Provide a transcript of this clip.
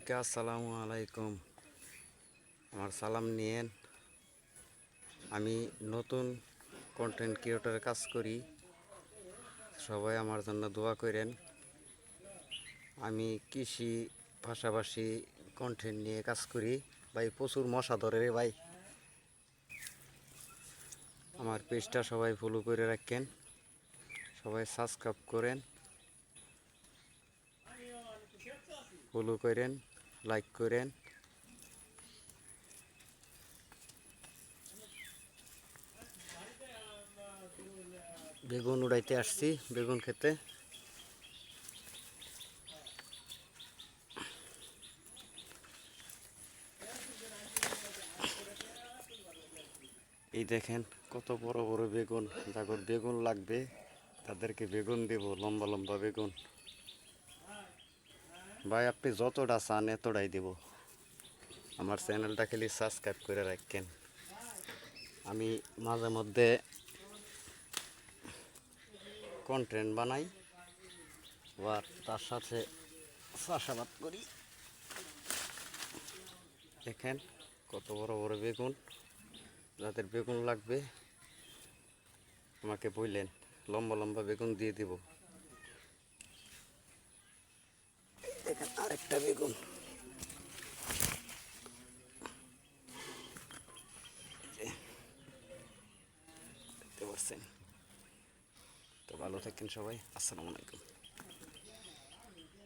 সবাইকে আসসালামু আলাইকুম। আমার সালাম নিয়েন। আমি নতুন কন্টেন্ট ক্রিয়েটরের কাজ করি, সবাই আমার জন্য দোয়া করেন। আমি কৃষি পাশাপাশি কন্টেন্ট নিয়ে কাজ করি। ভাই প্রচুর মশা ধরে রে ভাই। আমার পেজটা সবাই ফলো করে রাখেন, সবাই সাবস্ক্রাইব করেন, ফলো করেন, লাইক করেন। বেগুন উড়াইতে আসছি, বেগুন খেতে। এই দেখেন কত বড় বড় বেগুন। যাদের বেগুন লাগবে তাদেরকে বেগুন দেব, লম্বা লম্বা বেগুন। ভাই আপনি যতটা চান এতটাই দেব। আমার চ্যানেলটা খালি সাবস্ক্রাইব করে রাখেন। আমি মাঝে মধ্যে কন্টেন্ট বানাই, আবার তার সাথে চাষাবাদ করি। দেখেন কত বড় বড় বেগুন। যাদের বেগুন লাগবে আমাকে বললেন, লম্বা লম্বা বেগুন দিয়ে দিব। দেখেন আরেকটা বেগুন। দেখতে পাচ্ছেন। তো ভালো থাকেন সবাই। আসসালামু আলাইকুম।